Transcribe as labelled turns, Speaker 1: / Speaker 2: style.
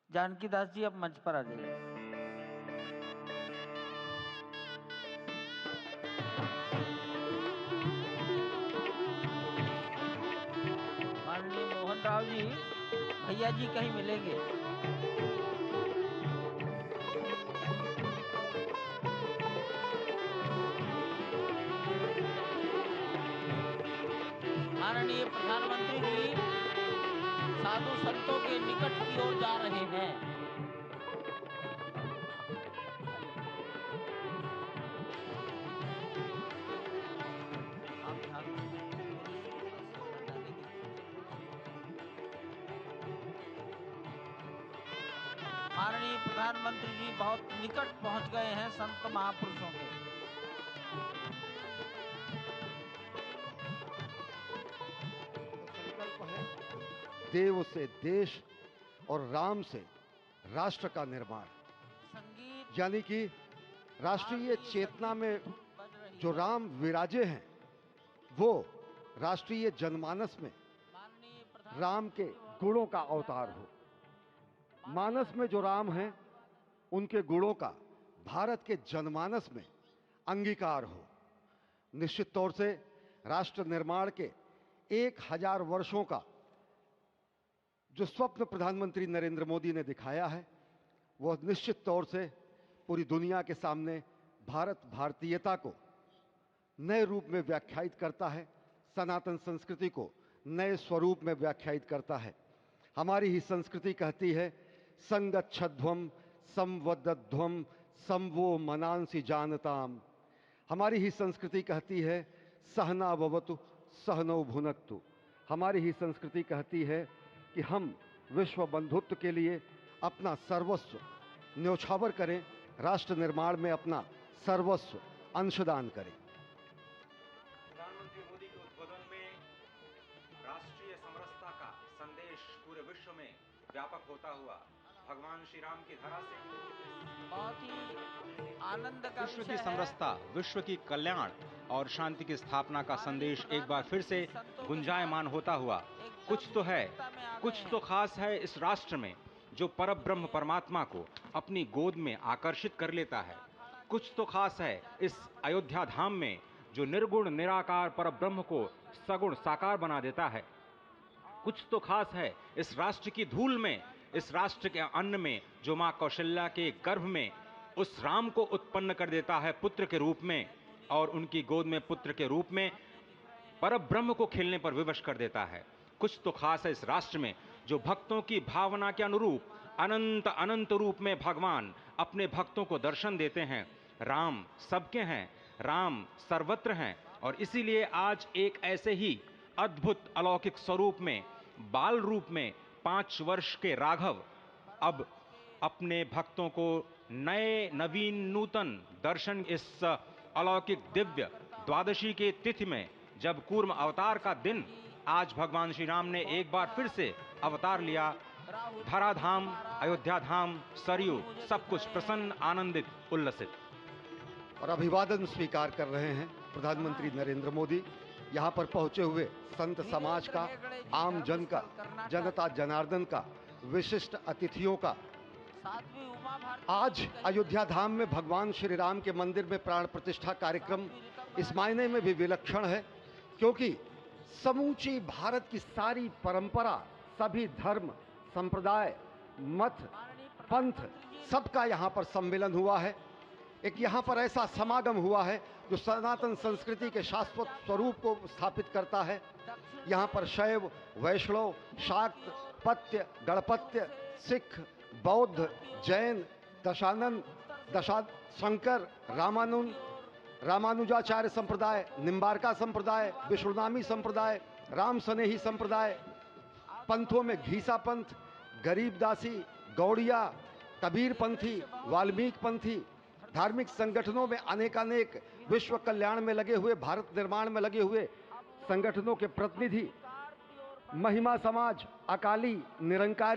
Speaker 1: जानकी दास जी अब मंच पर आ जाइए। माननीय मोहन राव जी, भैया जी कहीं मिलेंगे। माननीय प्रधानमंत्री जी साधु संतों के निकट की ओर जा रहे हैं। माननीय प्रधानमंत्री जी बहुत निकट पहुंच गए हैं संत महापुरुषों के।
Speaker 2: संकल्प है देव से देश और राम से राष्ट्र का निर्माण,
Speaker 1: संगीत
Speaker 2: यानी कि राष्ट्रीय चेतना में जो राम विराजे हैं वो राष्ट्रीय जनमानस में राम के गुणों का अवतार हो। मानस में जो राम हैं उनके गुणों का भारत के जनमानस में अंगीकार हो। निश्चित तौर से राष्ट्र निर्माण के 1000 वर्षों का जो स्वप्न प्रधानमंत्री नरेंद्र मोदी ने दिखाया है वह निश्चित तौर से पूरी दुनिया के सामने भारत भारतीयता को नए रूप में व्याख्यायित करता है, सनातन संस्कृति को नए स्वरूप में व्याख्यायित करता है। हमारी ही संस्कृति कहती है संगच्छध्वम संवदध्वम संवो मनांसि जानताम। हमारी ही संस्कृति कहती है सहना भवतु सहनौ भुनक्तु। हमारी ही संस्कृति कहती है कि हम विश्व बंधुत्व के लिए अपना सर्वस्व न्यौछावर करें, राष्ट्र निर्माण में अपना सर्वस्व अंशदान करें।
Speaker 3: प्रधानमंत्री मोदी के उद्बोधन में राष्ट्रीय समरसता का संदेश पूरे विश्व में व्यापक होता हुआ भगवान श्री राम की धरा से
Speaker 1: बहुत ही आनंद का
Speaker 3: विश्व
Speaker 1: विषय
Speaker 3: की
Speaker 1: है।
Speaker 3: समरसता, विश्व की कल्याण और शांति की स्थापना का संदेश एक बार फिर से गुंजायमान होता हुआ कुछ तो है, कुछ तो खास है इस राष्ट्र में जो परब्रह्म परमात्मा को अपनी गोद में आकर्षित कर लेता है। कुछ तो खास है इस अयोध्या धाम में जो निर्गुण निराकार परब्रह्म को सगुण साकार बना देता है। कुछ तो खास है इस राष्ट्र की धूल में, इस राष्ट्र के अन्न में जो मां कौशल्या के गर्भ में उस राम को उत्पन्न कर देता है पुत्र के रूप में, और उनकी गोद में पुत्र के रूप में परब्रह्म को खेलने पर विवश कर देता है। कुछ तो खास है इस राष्ट्र में जो भक्तों की भावना के अनुरूप अनंत अनंत रूप में भगवान अपने भक्तों को दर्शन देते हैं। राम सबके हैं, राम सर्वत्र हैं, और इसीलिए आज एक ऐसे ही अद्भुत अलौकिक स्वरूप में, बाल रूप में 5 वर्ष के राघव अब अपने भक्तों को नए नवीन नूतन दर्शन, इस अलौकिक दिव्य द्वादशी के तिथि में जब कूर्म अवतार का दिन, आज भगवान श्री राम ने एक बार फिर से अवतार लिया। धराधाम, अयोध्या धाम, सरयू सब कुछ प्रसन्न, आनंदित, उल्लसित।
Speaker 2: और अभिवादन स्वीकार कर रहे हैं प्रधानमंत्री नरेंद्र मोदी। यहाँ पर पहुंचे हुए संत समाज का, आम जन का, जनता जनार्दन का, विशिष्ट अतिथियों का। आज अयोध्या धाम में भगवान श्री राम के मंदिर में प्राण प्रतिष्ठा कार्यक्रम इस मायने में भी विलक्षण है क्योंकि समूची भारत की सारी परंपरा, सभी धर्म, संप्रदाय, मत, पंथ, सबका यहाँ पर सम्मिलन हुआ है। एक यहाँ पर ऐसा समागम हुआ है जो सनातन संस्कृति के शाश्वत स्वरूप को स्थापित करता है। यहाँ पर शैव, वैष्णव, शाक्त, पत्य, गणपत्य, सिख, बौद्ध, जैन, दशानंद, शंकर, रामानुजाचार्य संप्रदाय, निम्बारका संप्रदाय, विष्णुनामी संप्रदाय, राम स्नेही संप्रदाय, पंथों में घीसा पंथ, गरीबदासी, गौड़िया, कबीर पंथी, वाल्मीकि पंथी, धार्मिक संगठनों में अनेकानेक विश्व कल्याण में लगे हुए, भारत निर्माण में लगे हुए संगठनों के प्रतिनिधि, महिमा समाज, अकाली, निरंकारी,